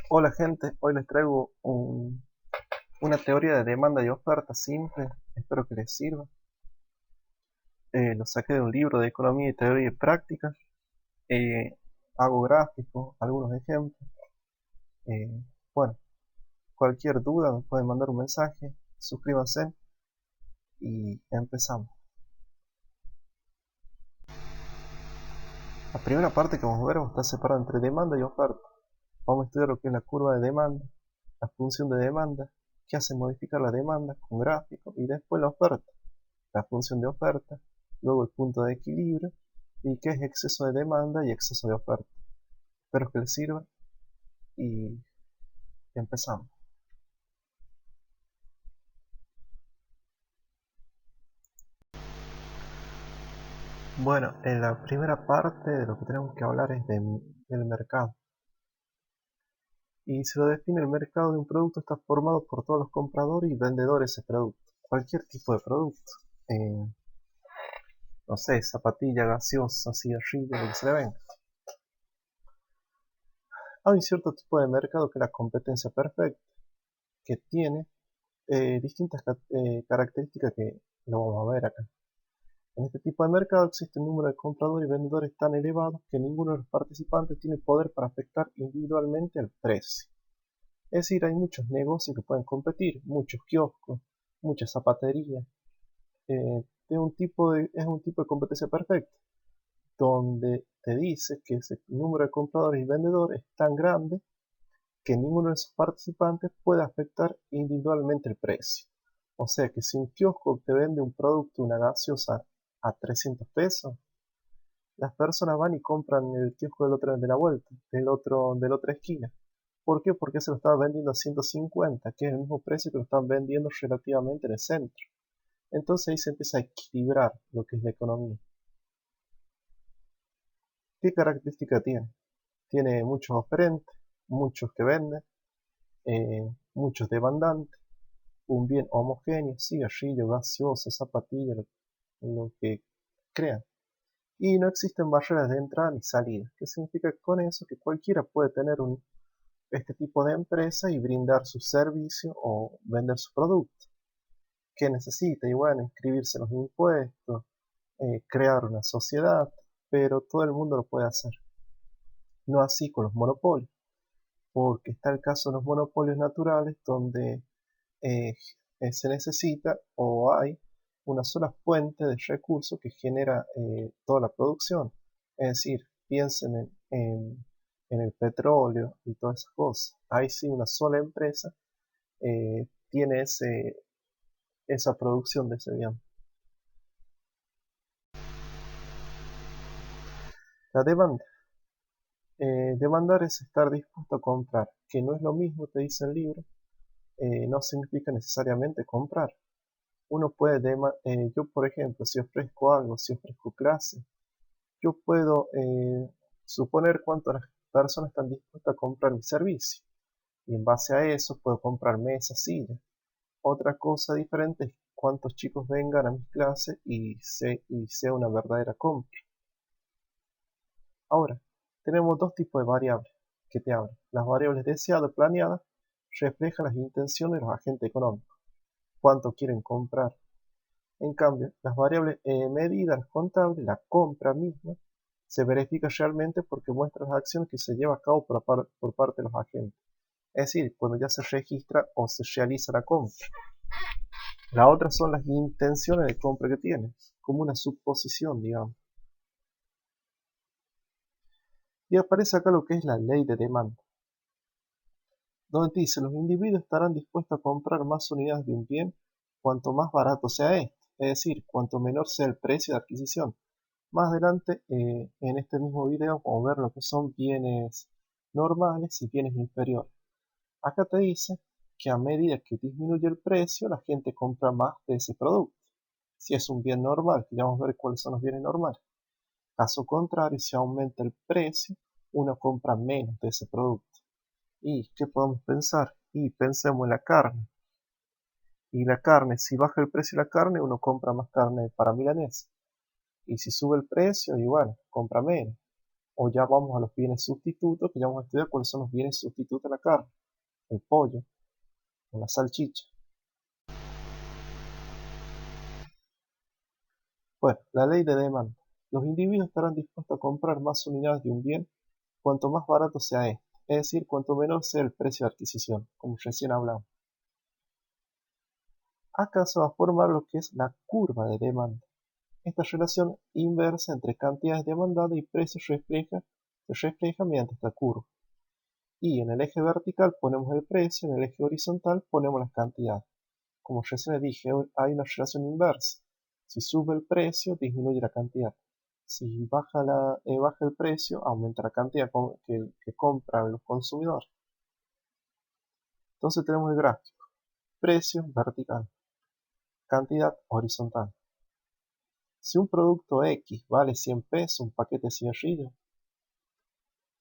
Hola gente, hoy les traigo una teoría de demanda y oferta simple, espero que les sirva. Lo saqué de un libro de economía y teoría y práctica. Eh, Hago gráficos, algunos ejemplos. Eh, bueno, cualquier duda me pueden mandar un mensaje, suscríbanse y empezamos. La primera parte que vamos a ver está separada entre demanda y oferta. Vamos a estudiar lo que es la curva de demanda, la función de demanda, qué hace modificar la demanda con gráficos y después la oferta, la función de oferta, luego el punto de equilibrio y qué es exceso de demanda y exceso de oferta. Espero que les sirva y empezamos. Bueno, en la primera parte de lo que tenemos que hablar es del mercado. Y se lo define: el mercado de un producto está formado por todos los compradores y vendedores de ese producto. Cualquier tipo de producto. Eh, no sé, zapatilla, gaseosa, cigarrillo, lo que se le venga. Hay un cierto tipo de mercado que es la competencia perfecta, que tiene distintas características que lo vamos a ver acá. En este tipo de mercado existe un número de compradores y vendedores tan elevados que ninguno de los participantes tiene poder para afectar individualmente el precio. Es decir, hay muchos negocios que pueden competir, muchos kioscos, muchas zapaterías. Es un tipo de competencia perfecta, donde te dice que ese número de compradores y vendedores es tan grande que ninguno de esos participantes puede afectar individualmente el precio. O sea que si un kiosco te vende un producto, una gaseosa, a 300 pesos, las personas van y compran el kiosco del otro de la vuelta, de la otra esquina. ¿Por qué? Porque se lo estaba vendiendo a 150, que es el mismo precio que lo están vendiendo relativamente en el centro. Entonces ahí se empieza a equilibrar lo que es la economía. ¿Qué característica tiene? Tiene muchos oferentes, muchos que venden, muchos demandantes, un bien homogéneo, cigarrillo, gaseosa, zapatilla, lo que crean. Y no existen barreras de entrada ni salida. ¿Qué significa con eso? Que cualquiera puede tener este tipo de empresa y brindar su servicio o vender su producto. ¿Qué necesita? Y bueno, inscribirse en los impuestos, crear una sociedad, pero todo el mundo lo puede hacer. No así con los monopolios, porque está el caso de los monopolios naturales donde eh, se necesita o hay una sola fuente de recursos que genera toda la producción. Es decir, piensen en el petróleo y todas esas cosas. Ahí sí una sola empresa tiene esa producción de ese bien. La demanda. Demandar es estar dispuesto a comprar, que no es lo mismo, te dice el libro, no significa necesariamente comprar. Uno puede, yo por ejemplo, si ofrezco algo, si ofrezco clase, yo puedo suponer cuántas las personas están dispuestas a comprar mi servicio. Y en base a eso puedo comprar mesas, sillas. Otra cosa diferente es cuántos chicos vengan a mis clases y sea una verdadera compra. Ahora, tenemos dos tipos de variables que te hablan. Las variables deseadas y planeadas reflejan las intenciones de los agentes económicos, cuánto quieren comprar. En cambio, las variables medidas contables, la compra misma, se verifica realmente porque muestra las acciones que se llevan a cabo por parte de los agentes. Es decir, cuando ya se registra o se realiza la compra. La otra son las intenciones de compra que tiene, como una suposición, digamos. Y aparece acá lo que es la ley de demanda, donde dice: los individuos estarán dispuestos a comprar más unidades de un bien cuanto más barato sea este, es decir, cuanto menor sea el precio de adquisición. Más adelante, en este mismo video, vamos a ver lo que son bienes normales y bienes inferiores. Acá te dice que a medida que disminuye el precio, la gente compra más de ese producto. Si es un bien normal, que ya vamos a ver cuáles son los bienes normales. Caso contrario, si aumenta el precio, uno compra menos de ese producto. ¿Y qué podemos pensar? Y pensemos en la carne. Y la carne, si baja el precio de la carne, uno compra más carne para milanesa. Y si sube el precio, igual, compra menos. O ya vamos a los bienes sustitutos, que ya vamos a estudiar cuáles son los bienes sustitutos de la carne, el pollo o la salchicha. Bueno, la ley de demanda. Los individuos estarán dispuestos a comprar más unidades de un bien cuanto más barato sea este, es decir, cuanto menor sea el precio de adquisición, como recién hablamos. Acá se va a formar lo que es la curva de demanda. Esta relación inversa entre cantidades demandadas y precios se refleja mediante esta curva. Y en el eje vertical ponemos el precio, en el eje horizontal ponemos las cantidades. Como recién les dije, hay una relación inversa. Si sube el precio, disminuye la cantidad. Si baja el precio, aumenta la cantidad que compran los consumidores. Entonces tenemos el gráfico. Precio vertical. Cantidad horizontal. Si un producto X vale 100 pesos, un paquete de cigarrillos,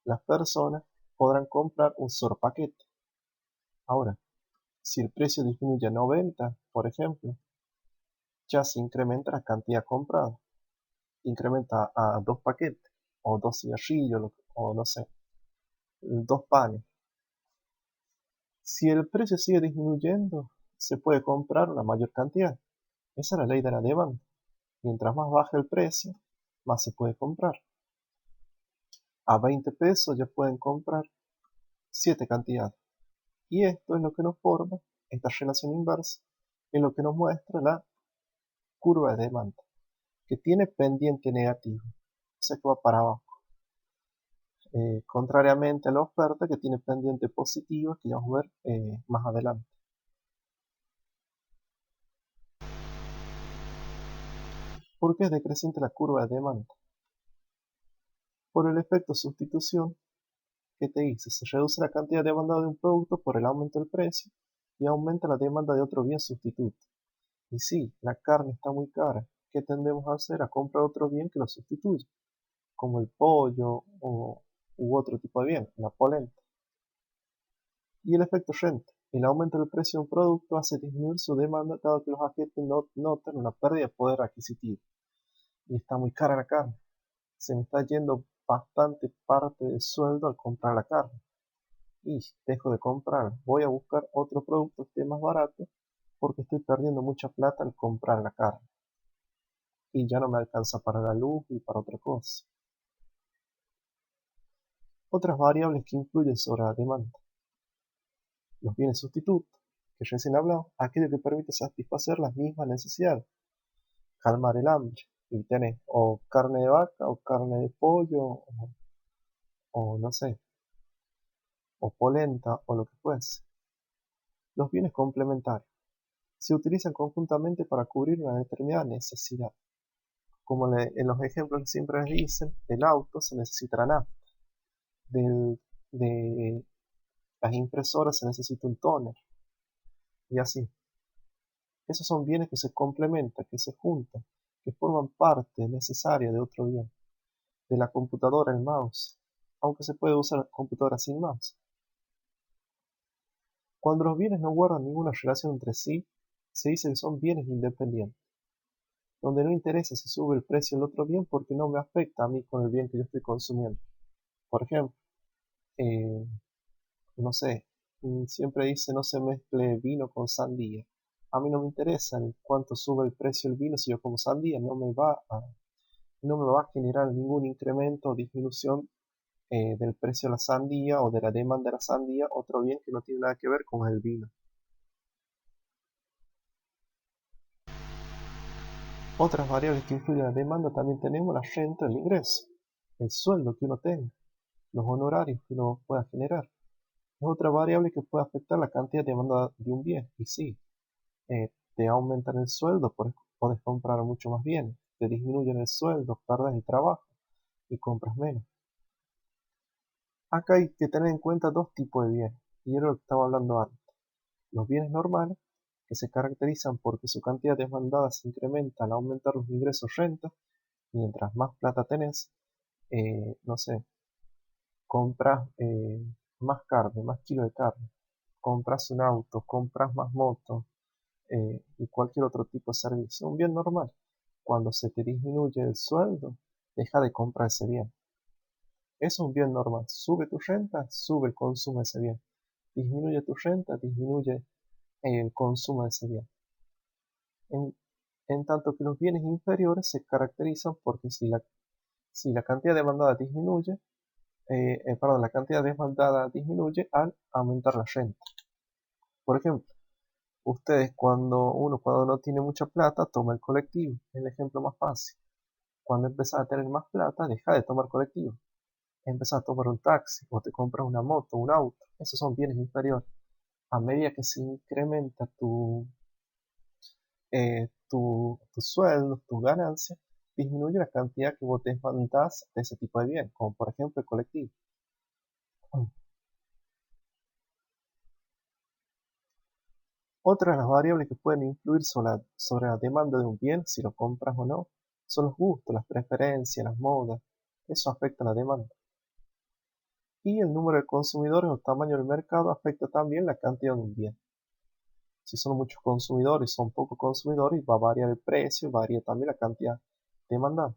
las personas podrán comprar un solo paquete. Ahora, si el precio disminuye a 90, por ejemplo, ya se incrementa la cantidad comprada. Incrementa a 2 paquetes, o 2 cigarrillos, o no sé, 2 panes. Si el precio sigue disminuyendo, se puede comprar una mayor cantidad. Esa es la ley de la demanda. Mientras más baja el precio, más se puede comprar. A 20 pesos ya pueden comprar 7 cantidades. Y esto es lo que nos forma, esta relación inversa, es lo que nos muestra la curva de demanda, que tiene pendiente negativo, o sea que va para abajo. Contrariamente a la oferta que tiene pendiente positiva, que ya vamos a ver más adelante. ¿Por qué es decreciente la curva de demanda? Por el efecto sustitución que te dice, se reduce la cantidad demandada de un producto por el aumento del precio y aumenta la demanda de otro bien sustituto. Y sí, la carne está muy cara. ¿Qué tendemos a hacer? A comprar otro bien que lo sustituya, como el pollo u otro tipo de bien, la polenta. Y el efecto renta. El aumento del precio de un producto hace disminuir su demanda dado que los agentes notan una pérdida de poder adquisitivo. Y está muy cara la carne. Se me está yendo bastante parte del sueldo al comprar la carne. Y dejo de comprar. Voy a buscar otro producto que esté más barato porque estoy perdiendo mucha plata al comprar la carne. Y ya no me alcanza para la luz y para otra cosa. Otras variables que influyen sobre la demanda. Los bienes sustitutos, que recién hablamos, aquello que permite satisfacer las mismas necesidades, calmar el hambre, y tenés o carne de vaca, o carne de pollo, o no sé, o polenta, o lo que fuese. Los bienes complementarios se utilizan conjuntamente para cubrir una determinada necesidad. Como en los ejemplos que siempre les dicen, del auto se necesitará nafta, de las impresoras se necesita un tóner, y así. Esos son bienes que se complementan, que se juntan, que forman parte necesaria de otro bien. De la computadora el mouse, aunque se puede usar computadora sin mouse. Cuando los bienes no guardan ninguna relación entre sí, se dice que son bienes independientes, donde no interesa si sube el precio del otro bien porque no me afecta a mí con el bien que yo estoy consumiendo. Por ejemplo, eh, no sé, siempre dice no se mezcle vino con sandía. A mí no me interesa en cuánto sube el precio del vino si yo como sandía, no me va a generar ningún incremento o disminución del precio de la sandía o de la demanda de la sandía, otro bien que no tiene nada que ver con el vino. Otras variables que influyen en la demanda también tenemos la renta, el ingreso, el sueldo que uno tenga, los honorarios que uno pueda generar. Es otra variable que puede afectar la cantidad de demanda de un bien. Y sí, te aumentan el sueldo, puedes comprar mucho más bienes. Te disminuyen el sueldo, perdes el trabajo y compras menos. Acá hay que tener en cuenta dos tipos de bienes, y era lo que estaba hablando antes. Los bienes normales, que se caracterizan porque su cantidad demandada se incrementa al aumentar los ingresos renta, mientras más plata tenés, no sé, compras más carne, más kilo de carne, compras un auto, compras más motos y cualquier otro tipo de servicio. Un bien normal. Cuando se te disminuye el sueldo, deja de comprar ese bien. Es un bien normal. Sube tu renta, sube el consumo de ese bien. Disminuye tu renta, disminuye el consumo de ese bien. En tanto que los bienes inferiores se caracterizan porque si la cantidad demandada disminuye, la cantidad demandada disminuye al aumentar la renta. Por ejemplo, ustedes cuando no tiene mucha plata, toma el colectivo. Es el ejemplo más fácil. Cuando empezás a tener más plata, deja de tomar colectivo. Empezás a tomar un taxi o te compras una moto, un auto. Esos son bienes inferiores. A medida que se incrementa tu sueldo, tus ganancias, disminuye la cantidad que vos demandás de ese tipo de bien, como por ejemplo el colectivo. Otra de las variables que pueden influir sobre la demanda de un bien, si lo compras o no, son los gustos, las preferencias, las modas. Eso afecta la demanda. Y el número de consumidores o tamaño del mercado afecta también la cantidad de un bien. Si son muchos consumidores, son pocos consumidores, va a variar el precio, varía también la cantidad demandada.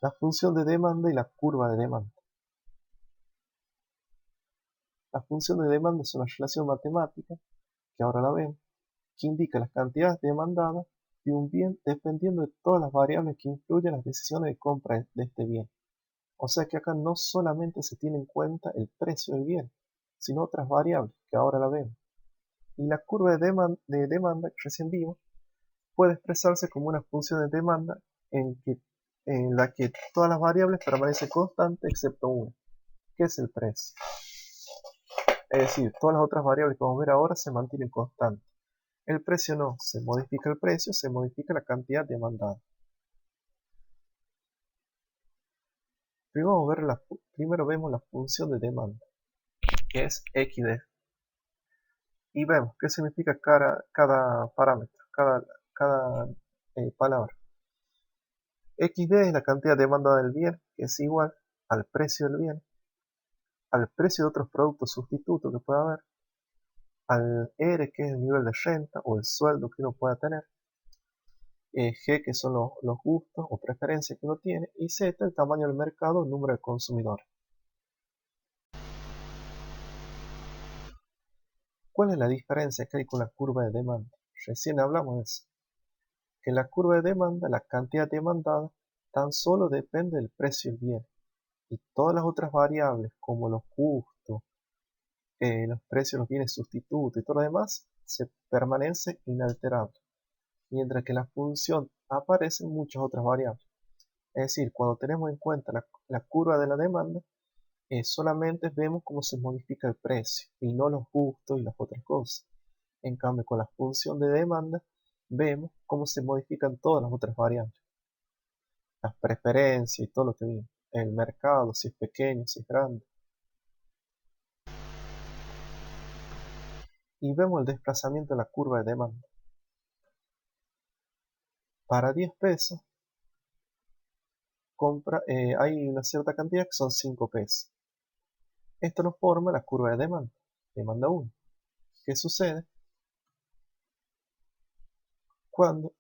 La función de demanda y la curva de demanda. La función de demanda es una relación matemática, que ahora la ven, que indica las cantidades demandadas de un bien dependiendo de todas las variables que influyen en las decisiones de compra de este bien. O sea que acá no solamente se tiene en cuenta el precio del bien, sino otras variables que ahora la vemos. Y la curva de demanda que recién vimos puede expresarse como una función de demanda en la que todas las variables permanecen constantes excepto una, que es el precio. Es decir, todas las otras variables que vamos a ver ahora se mantienen constantes. El precio no, se modifica el precio, se modifica la cantidad demandada. Primero vemos la función de demanda, que es XD. Y vemos qué significa cada parámetro, cada palabra. XD es la cantidad demandada del bien, que es igual al precio del bien, al precio de otros productos sustitutos que pueda haber, al R, que es el nivel de renta o el sueldo que uno pueda tener, G, que son los gustos o preferencias que uno tiene, y Z, el tamaño del mercado o el número de consumidores. ¿Cuál es la diferencia que hay con la curva de demanda? Recién hablamos de eso. Que en la curva de demanda, la cantidad demandada tan solo depende del precio del bien, y todas las otras variables, como los gustos, los precios de los bienes sustitutos y todo lo demás, se permanece inalterable. Mientras que en la función aparecen muchas otras variables. Es decir, cuando tenemos en cuenta la curva de la demanda, solamente vemos cómo se modifica el precio y no los gustos y las otras cosas. En cambio, con la función de demanda, vemos cómo se modifican todas las otras variables. Las preferencias y todo lo que vimos. El mercado, si es pequeño, si es grande. Y vemos el desplazamiento de la curva de demanda. Para 10 pesos, hay una cierta cantidad que son 5 pesos. Esto nos forma la curva de demanda, demanda 1. ¿Qué sucede cuando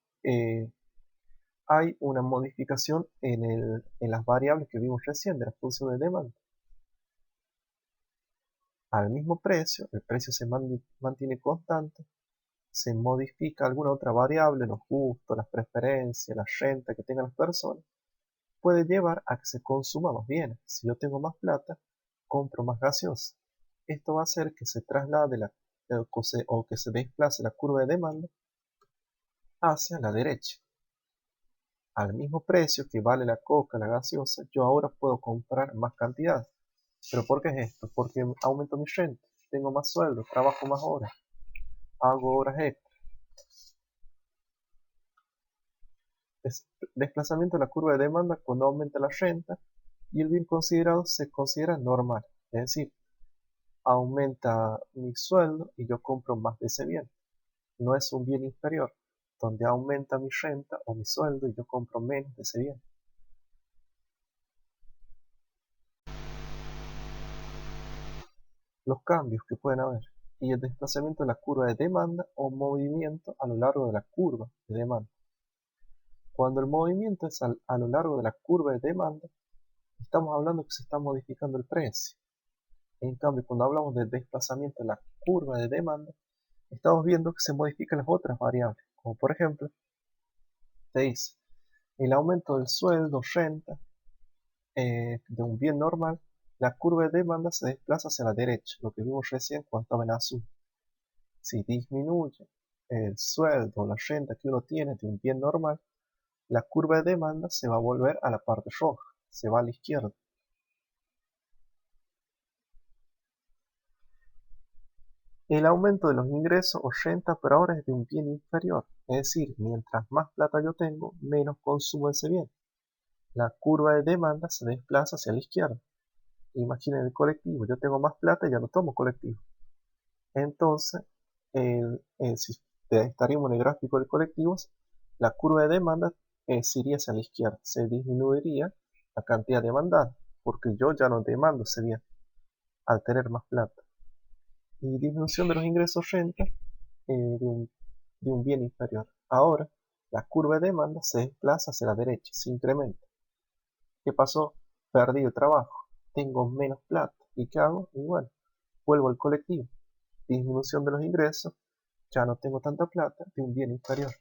hay una modificación en las variables que vimos recién de la función de demanda? Al mismo precio, el precio se mantiene constante, se modifica alguna otra variable, los gustos, las preferencias, la renta que tengan las personas, puede llevar a que se consuma más bienes. Si yo tengo más plata, compro más gaseosa. Esto va a hacer que se traslade o que se desplace la curva de demanda hacia la derecha. Al mismo precio que vale la coca, la gaseosa, yo ahora puedo comprar más cantidad. ¿Pero por qué es esto? Porque aumento mi renta, tengo más sueldo, trabajo más horas, hago horas extra. Desplazamiento de la curva de demanda cuando aumenta la renta y el bien considerado se considera normal. Es decir, aumenta mi sueldo y yo compro más de ese bien. No es un bien inferior, donde aumenta mi renta o mi sueldo y yo compro menos de ese bien. Los cambios que pueden haber y el desplazamiento de la curva de demanda o movimiento a lo largo de la curva de demanda. Cuando el movimiento es a lo largo de la curva de demanda, estamos hablando que se está modificando el precio. En cambio, cuando hablamos de desplazamiento de la curva de demanda, estamos viendo que se modifican las otras variables, como por ejemplo, te dice, el aumento del sueldo, renta, de un bien normal, la curva de demanda se desplaza hacia la derecha, lo que vimos recién cuando estaba en azul. Si disminuye el sueldo o la renta que uno tiene de un bien normal, la curva de demanda se va a volver a la parte roja, se va a la izquierda. El aumento de los ingresos o renta por ahora es de un bien inferior, es decir, mientras más plata yo tengo, menos consumo de ese bien. La curva de demanda se desplaza hacia la izquierda. Imaginen el colectivo, yo tengo más plata y ya no tomo colectivo. Entonces, si estaríamos en el gráfico de colectivos, la curva de demanda se iría hacia la izquierda, se disminuiría la cantidad demandada, porque yo ya no demando ese bien al tener más plata. Y disminución de los ingresos renta de un bien inferior. Ahora, la curva de demanda se desplaza hacia la derecha, se incrementa. ¿Qué pasó? Perdí el trabajo, tengo menos plata. ¿Y qué hago? Y bueno, vuelvo al colectivo. Disminución de los ingresos, ya no tengo tanta plata de un bien inferior.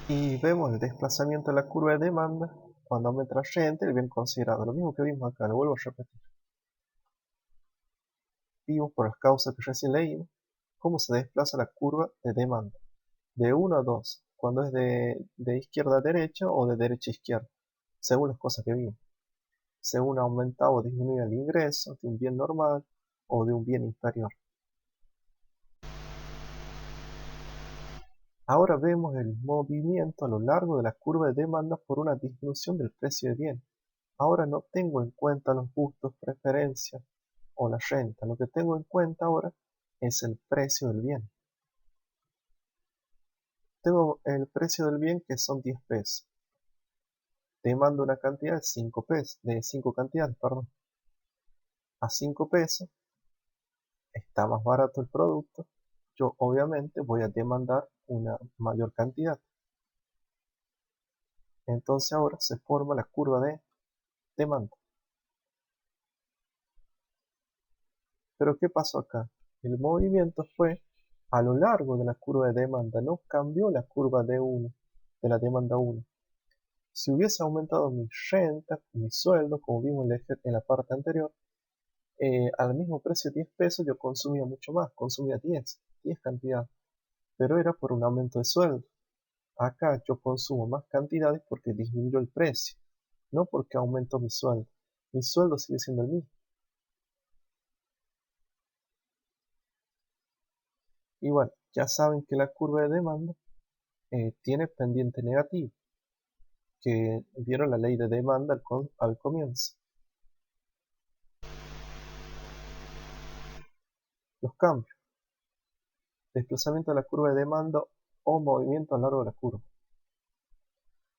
Y vemos el desplazamiento de la curva de demanda cuando aumenta la renta, el bien considerado. Lo mismo que vimos acá, lo vuelvo a repetir. Vimos por las causas que recién leímos cómo se desplaza la curva de demanda. De 1 a 2, cuando es de izquierda a derecha o de derecha a izquierda, según las cosas que vimos. Según aumentaba o disminuía el ingreso de un bien normal o de un bien inferior. Ahora vemos el movimiento a lo largo de la curva de demanda por una disminución del precio de bien. Ahora no tengo en cuenta los gustos, preferencias o la renta. Lo que tengo en cuenta ahora es el precio del bien. Tengo el precio del bien que son 10 pesos. Demando una cantidad de 5 pesos, de 5 cantidades, perdón. A 5 pesos está más barato el producto. Yo obviamente voy a demandar una mayor cantidad. Entonces ahora se forma la curva de demanda. Pero ¿qué pasó acá? El movimiento fue a lo largo de la curva de demanda, no cambió la curva de la demanda 1. Si hubiese aumentado mi renta, mi sueldo, como vimos en la parte anterior, al mismo precio de 10 pesos yo consumía mucho más, consumía 10 cantidades, pero era por un aumento de sueldo. Acá yo consumo más cantidades porque disminuyó el precio, no porque aumentó mi sueldo. Mi sueldo sigue siendo el mismo. Y bueno, ya saben que la curva de demanda tiene pendiente negativo, que vieron la ley de demanda al comienzo. Los cambios. Desplazamiento de la curva de demanda o movimiento a lo largo de la curva.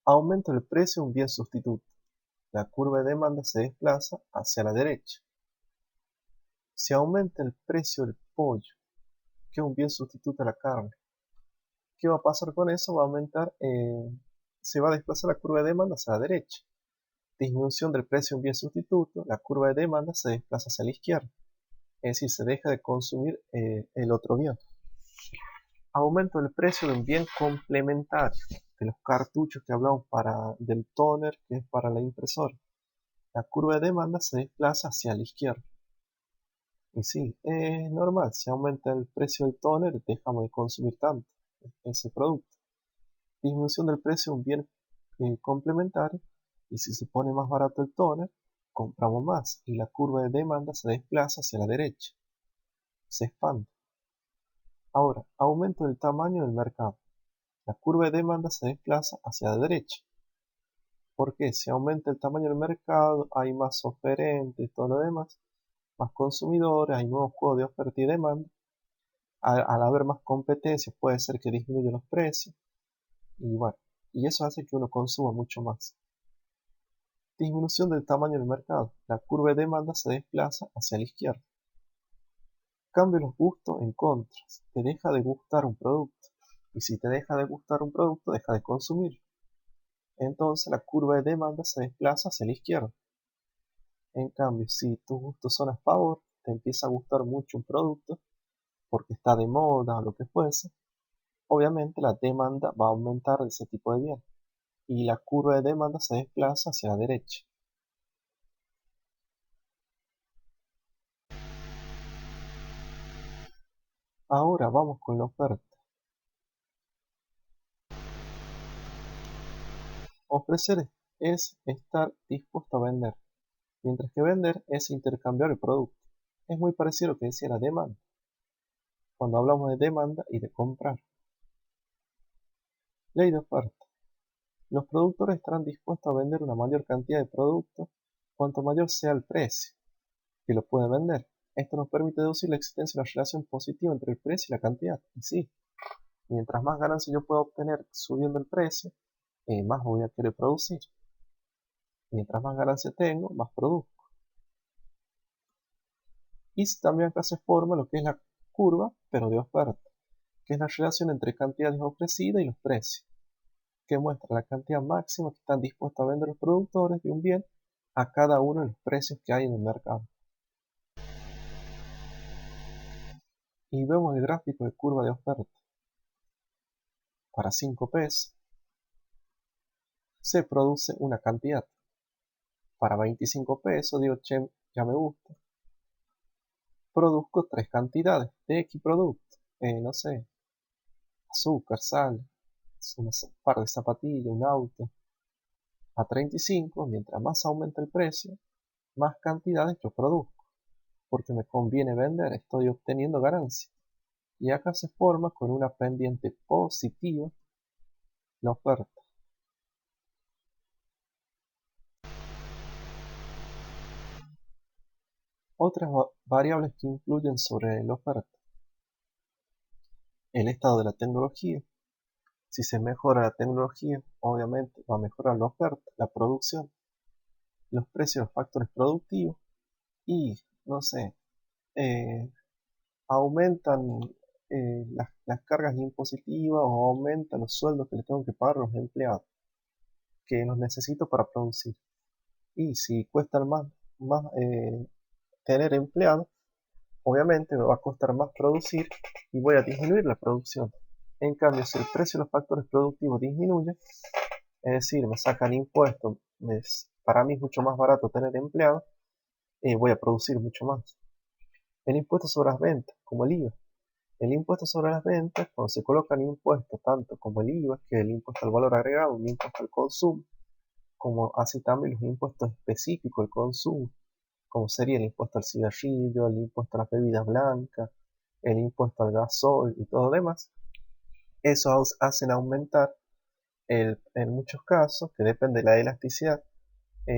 Aumento del precio de un bien sustituto. La curva de demanda se desplaza hacia la derecha. Si aumenta el precio del pollo, que es un bien sustituto a la carne, ¿qué va a pasar con eso? Va a aumentar, se va a desplazar la curva de demanda hacia la derecha. Disminución del precio de un bien sustituto, la curva de demanda se desplaza hacia la izquierda. Es decir, se deja de consumir el otro bien. Aumento del precio de un bien complementario, de los cartuchos que hablamos del tóner, que es para la impresora. La curva de demanda se desplaza hacia la izquierda. Y sí, es normal, si aumenta el precio del tóner, dejamos de consumir tanto ese producto. Disminución del precio de un bien complementario, y si se pone más barato el tóner, compramos más, y la curva de demanda se desplaza hacia la derecha, se expande. Ahora, aumento del tamaño del mercado. La curva de demanda se desplaza hacia la derecha. ¿Por qué? Si aumenta el tamaño del mercado, hay más oferentes y todo lo demás, más consumidores, hay nuevos juegos de oferta y demanda. Al haber más competencia puede ser que disminuyan los precios. Y bueno, y eso hace que uno consuma mucho más. Disminución del tamaño del mercado. La curva de demanda se desplaza hacia la izquierda. cambio los gustos en contras. Te deja de gustar un producto. Y si te deja de gustar un producto, deja de consumir. Entonces la curva de demanda se desplaza hacia la izquierda. En cambio, si tus gustos son a favor, te empieza a gustar mucho un producto porque está de moda o lo que fuese, obviamente la demanda va a aumentar de ese tipo de bien y la curva de demanda se desplaza hacia la derecha. Ahora vamos con la oferta. Ofrecer es estar dispuesto a vender, mientras que vender es intercambiar el producto. Es muy parecido a lo que decía la demanda, cuando hablamos de demanda y de comprar. Ley de oferta. Los productores estarán dispuestos a vender una mayor cantidad de productos cuanto mayor sea el precio que lo puede vender. Esto nos permite deducir la existencia de una relación positiva entre el precio y la cantidad. Y sí, mientras más ganancia yo pueda obtener subiendo el precio, más voy a querer producir. Mientras más ganancia tengo, más produzco. Y también acá se forma lo que es la curva, pero de oferta, que es la relación entre cantidades ofrecidas y los precios, que muestra la cantidad máxima que están dispuestos a vender los productores de un bien a cada uno de los precios que hay en el mercado. Y vemos el gráfico de curva de oferta. Para 5 pesos se produce una cantidad. Para 25 pesos digo, che, ya me gusta. Produzco 3 cantidades de X producto. No sé, azúcar, sal, un par de zapatillas, un auto. A 35, mientras más aumenta el precio, más cantidades yo produzco. Porque me conviene vender, estoy obteniendo ganancia. Y acá se forma con una pendiente positiva la oferta. Otras variables que influyen sobre la oferta. El estado de la tecnología. Si se mejora la tecnología, obviamente va a mejorar la oferta, la producción, los precios, los factores productivos y, no sé, eh, aumentan las cargas impositivas o aumentan los sueldos que les tengo que pagar a los empleados que los necesito para producir. Y si cuesta más tener empleados, obviamente me va a costar más producir y voy a disminuir la producción. En cambio, si el precio de los factores productivos disminuye, es decir, me sacan impuestos, para mí es mucho más barato tener empleados, voy a producir mucho más. El impuesto sobre las ventas, como el IVA. El impuesto sobre las ventas, cuando se colocan impuestos, tanto como el IVA, que es el impuesto al valor agregado, un impuesto al consumo, como así también los impuestos específicos al consumo, como sería el impuesto al cigarrillo, el impuesto a las bebidas blancas, el impuesto al gasol y todo lo demás, eso hacen aumentar, en muchos casos, que depende de la elasticidad,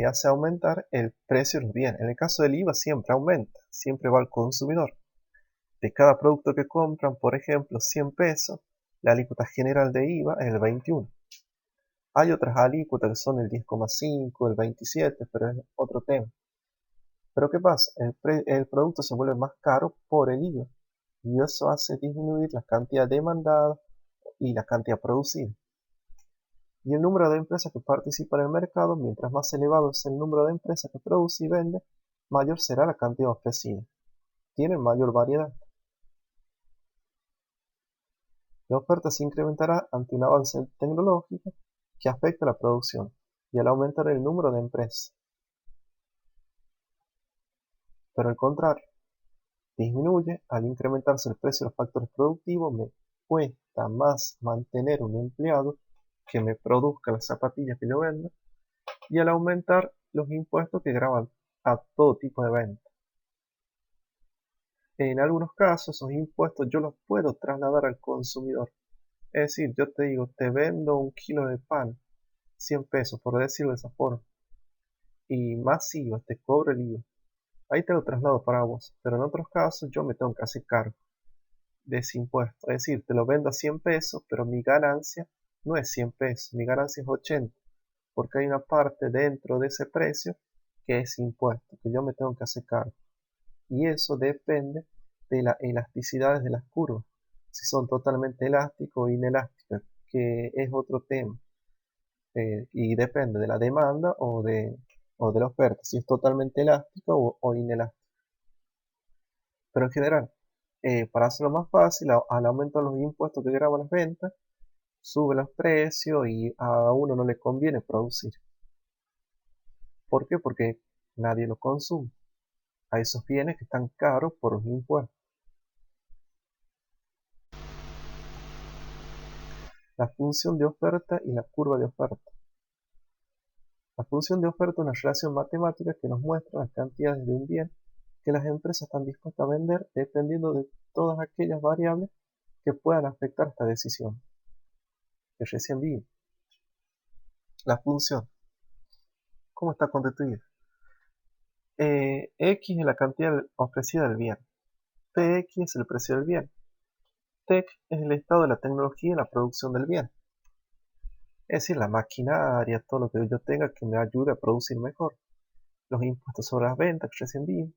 hace aumentar el precio de los bienes. En el caso del IVA siempre aumenta, siempre va al consumidor. De cada producto que compran, por ejemplo, 100 pesos, la alícuota general de IVA es el 21. Hay otras alícuotas que son el 10,5, el 27, pero es otro tema. Pero ¿qué pasa? El producto se vuelve más caro por el IVA y eso hace disminuir la cantidad demandada y la cantidad producida. Y el número de empresas que participan en el mercado, mientras más elevado es el número de empresas que produce y vende, mayor será la cantidad ofrecida. Tienen mayor variedad. La oferta se incrementará ante un avance tecnológico que afecta la producción y al aumentar el número de empresas. Pero al contrario, disminuye al incrementarse el precio de los factores productivos, me cuesta más mantener un empleado que me produzca las zapatillas que yo venda y al aumentar los impuestos que gravan a todo tipo de venta. En algunos casos esos impuestos yo los puedo trasladar al consumidor. Es decir, yo te digo, te vendo un kilo de pan, 100 pesos por decirlo de esa forma, y más IVA, te cobro el IVA. Ahí te lo traslado para vos, pero en otros casos yo me tengo que hacer cargo de ese impuesto. Es decir, te lo vendo a 100 pesos, pero mi ganancia no es 100 pesos, mi ganancia es 80, porque hay una parte dentro de ese precio que es impuesto, que yo me tengo que hacer cargo. Y eso depende de las elasticidades de las curvas, si son totalmente elásticas o inelásticas, que es otro tema, y depende de la demanda o de la oferta, si es totalmente elástica o inelástica. Pero en general, para hacerlo más fácil, al aumento de los impuestos que graban las ventas, sube los precios y a uno no le conviene producir. ¿Por qué? Porque nadie lo consume. Hay esos bienes que están caros por los impuestos. La función de oferta y la curva de oferta. La función de oferta es una relación matemática que nos muestra las cantidades de un bien que las empresas están dispuestas a vender dependiendo de todas aquellas variables que puedan afectar esta decisión que recién vimos. La función, ¿cómo está constituida? X es la cantidad ofrecida del bien, PX es el precio del bien, TEC es el estado de la tecnología en la producción del bien. Es decir, la maquinaria, todo lo que yo tenga que me ayude a producir mejor. Los impuestos sobre las ventas que recién vimos,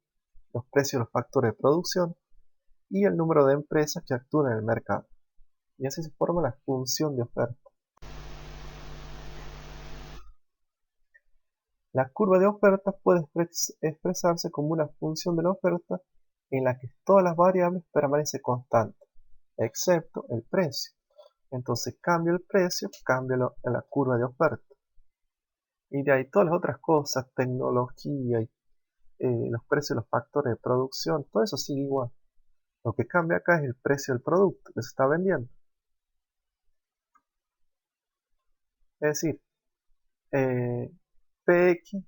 los precios de los factores de producción y el número de empresas que actúan en el mercado. Y así se forma la función de oferta. La curva de oferta puede expresarse como una función de la oferta en la que todas las variables permanecen constantes, excepto el precio. Entonces cambia el precio, cambia la curva de oferta. Y de ahí todas las otras cosas, tecnología, los precios, los factores de producción, todo eso sigue igual. Lo que cambia acá es el precio del producto que se está vendiendo. Es decir, PX,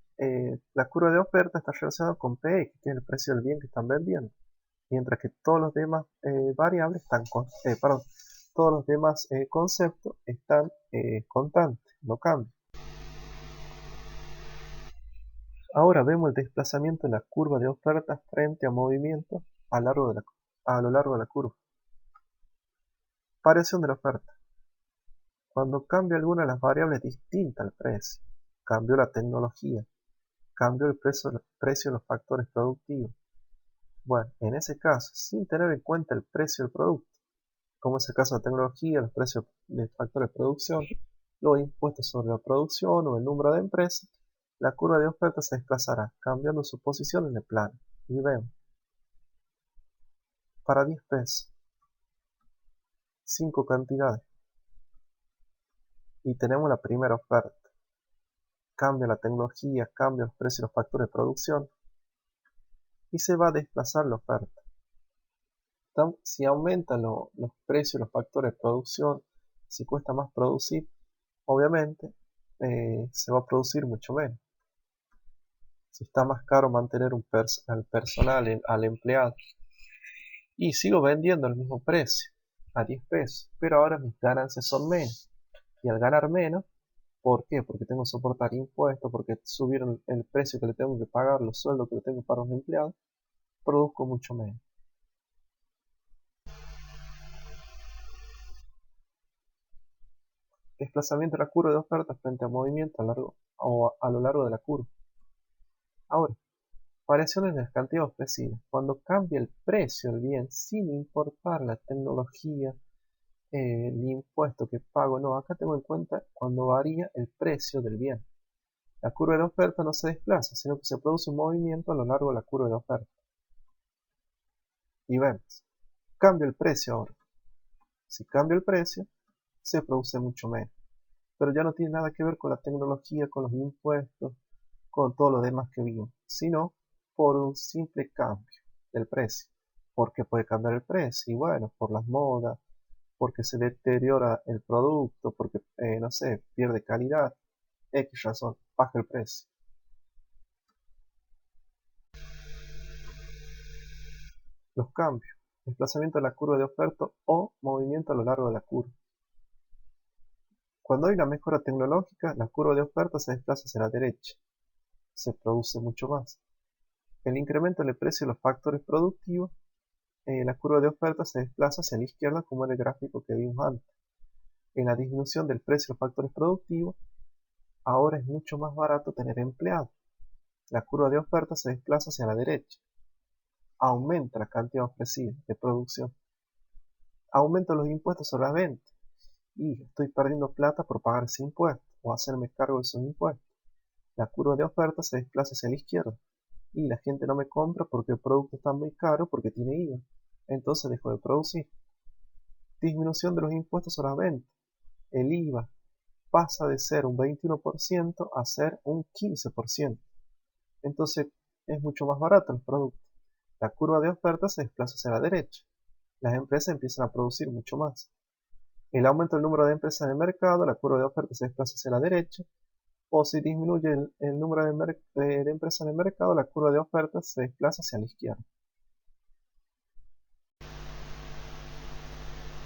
la curva de oferta está relacionada con PX, que es el precio del bien que están vendiendo. Mientras que todos los demás variables todos los demás conceptos están constantes, no cambian. Ahora vemos el desplazamiento de la curva de oferta frente a movimiento a lo largo de la curva. Variación de la oferta. Cuando cambia alguna de las variables distintas al precio, cambió la tecnología, cambió el precio de los factores productivos. Bueno, en ese caso, sin tener en cuenta el precio del producto, como es el caso de la tecnología, los precios de factores de producción, los impuestos sobre la producción o el número de empresas, la curva de oferta se desplazará, cambiando su posición en el plano. Y vemos, para 10 pesos, 5 cantidades. Y tenemos la primera oferta. Cambia la tecnología, cambia los precios y los factores de producción. Y se va a desplazar la oferta. Si aumentan los precios y los factores de producción, si cuesta más producir, obviamente se va a producir mucho menos. Si está más caro mantener al personal, al empleado, y sigo vendiendo al mismo precio, a 10 pesos, pero ahora mis ganancias son menos. Y al ganar menos, ¿por qué? Porque tengo que soportar impuestos, porque subieron el precio que le tengo que pagar, los sueldos que le tengo que pagar a los empleados, produzco mucho menos. Desplazamiento de la curva de oferta frente a movimiento a lo largo de la curva. Ahora, variaciones de las cantidades ofrecidas. Cuando cambia el precio del bien, sin importar la tecnología, el impuesto que pago, no, acá tengo en cuenta cuando varía el precio del bien. La curva de oferta no se desplaza, sino que se produce un movimiento a lo largo de la curva de oferta. Y vemos, cambia el precio ahora. Si cambia el precio, se produce mucho menos. Pero ya no tiene nada que ver con la tecnología, con los impuestos, con todo lo demás que vimos, sino por un simple cambio del precio. ¿Por qué puede cambiar el precio? Y bueno, por las modas, porque se deteriora el producto, porque, no sé, pierde calidad, X razón, baja el precio. Los cambios, desplazamiento de la curva de oferta o movimiento a lo largo de la curva. Cuando hay una mejora tecnológica, la curva de oferta se desplaza hacia la derecha, se produce mucho más. El incremento del precio de los factores productivos, la curva de oferta se desplaza hacia la izquierda como en el gráfico que vimos antes. En la disminución del precio de los factores productivos, ahora es mucho más barato tener empleados. La curva de oferta se desplaza hacia la derecha. aumenta la cantidad ofrecida de producción. Aumento los impuestos sobre las ventas y estoy perdiendo plata por pagar ese impuesto o hacerme cargo de esos impuestos. La curva de oferta se desplaza hacia la izquierda y la gente no me compra porque el producto está muy caro porque tiene IVA. Entonces dejo de producir. Disminución de los impuestos sobre las ventas. El IVA pasa de ser un 21% a ser un 15%. Entonces es mucho más barato el producto. La curva de oferta se desplaza hacia la derecha. Las empresas empiezan a producir mucho más. El aumento del número de empresas en el mercado, la curva de oferta se desplaza hacia la derecha. O si disminuye el número de empresas en el mercado, la curva de oferta se desplaza hacia la izquierda.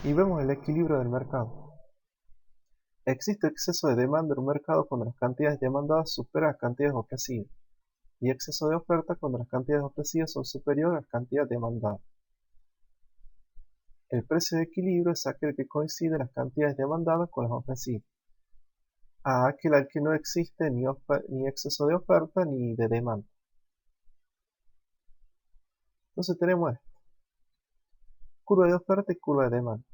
Y vemos el equilibrio del mercado. Existe exceso de demanda en un mercado cuando las cantidades demandadas superan las cantidades ofrecidas, y exceso de oferta cuando las cantidades ofrecidas son superiores a las cantidades demandadas. El precio de equilibrio es aquel que coincide las cantidades demandadas con las ofrecidas, a aquel al que no existe ni exceso de oferta ni de demanda. Entonces tenemos esto: curva de oferta y curva de demanda.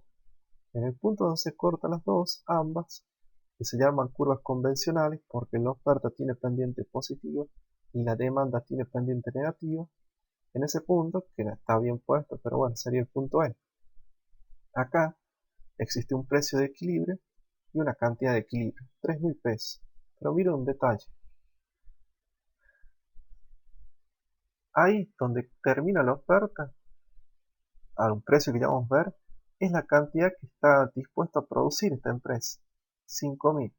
En el punto donde se cortan las dos, ambas, que se llaman curvas convencionales porque la oferta tiene pendiente positiva y la demanda tiene pendiente negativa, en ese punto, que no está bien puesto, pero bueno, sería el punto E. Acá existe un precio de equilibrio y una cantidad de equilibrio, 3.000 pesos. Pero mira un detalle. Ahí donde termina la oferta, a un precio que ya vamos a ver, es la cantidad que está dispuesta a producir esta empresa, 5.000.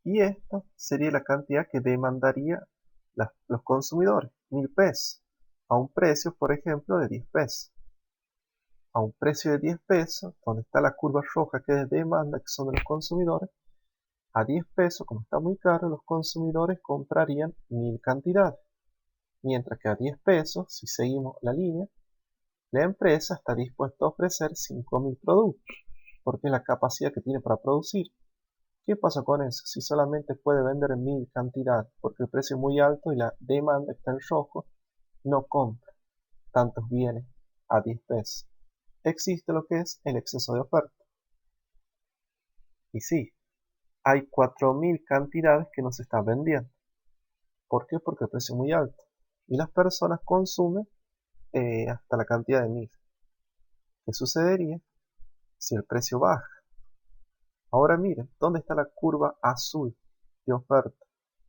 Y esta sería la cantidad que demandaría los consumidores, 1.000 pesos, a un precio, por ejemplo, de 10 pesos. A un precio de 10 pesos, donde está la curva roja que es de demanda, que son de los consumidores, a 10 pesos, como está muy caro, los consumidores comprarían 1.000 cantidades. Mientras que a 10 pesos, si seguimos la línea, la empresa está dispuesta a ofrecer 5.000 productos, porque es la capacidad que tiene para producir. ¿Qué pasa con eso? Si solamente puede vender 1.000 cantidades porque el precio es muy alto y la demanda está en rojo, no compra tantos bienes a 10 pesos. Existe lo que es el exceso de oferta. Y sí, hay 4.000 cantidades que no se están vendiendo. ¿Por qué? Porque el precio es muy alto. Y las personas consumen hasta la cantidad de 1.000. ¿Qué sucedería si el precio baja? Ahora miren, ¿dónde está la curva azul de oferta?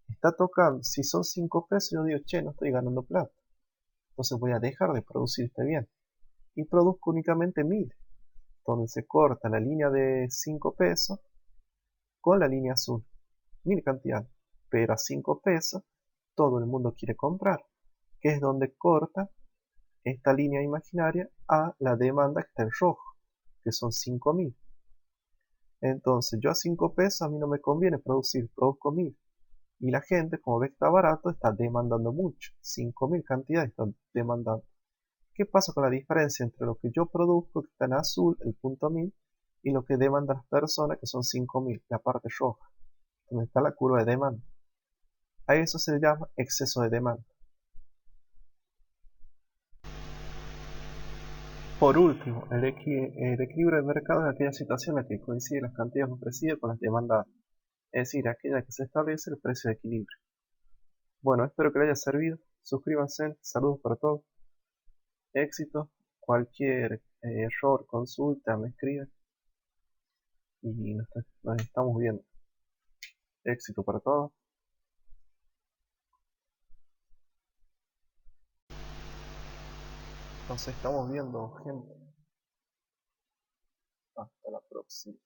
Está tocando, si son 5 pesos, yo digo, che, no estoy ganando plata. Entonces voy a dejar de producir este bien. Y produzco únicamente 1.000, donde se corta la línea de 5 pesos con la línea azul. 1.000 cantidades. Pero a 5 pesos todo el mundo quiere comprar, que es donde corta esta línea imaginaria a la demanda que está en rojo, que son 5.000. Entonces yo a 5 pesos a mí no me conviene producir, produzco 1.000. Y la gente, como ve que está barato, está demandando mucho. 5.000 cantidades están demandando. ¿Qué pasa con la diferencia entre lo que yo produzco, que está en azul, el punto 1.000, y lo que demandan las personas, que son 5.000, la parte roja, donde está la curva de demanda? A eso se le llama exceso de demanda. Por último, el equilibrio del mercado es aquella situación en la que coinciden las cantidades ofrecidas con las demandadas, es decir, aquella en que se establece el precio de equilibrio. Bueno, espero que les haya servido. Suscríbanse, saludos para todos. Éxito, cualquier error, consulta, me escriben y nos estamos viendo. Éxito para todos. Nos estamos viendo, gente. Hasta la próxima.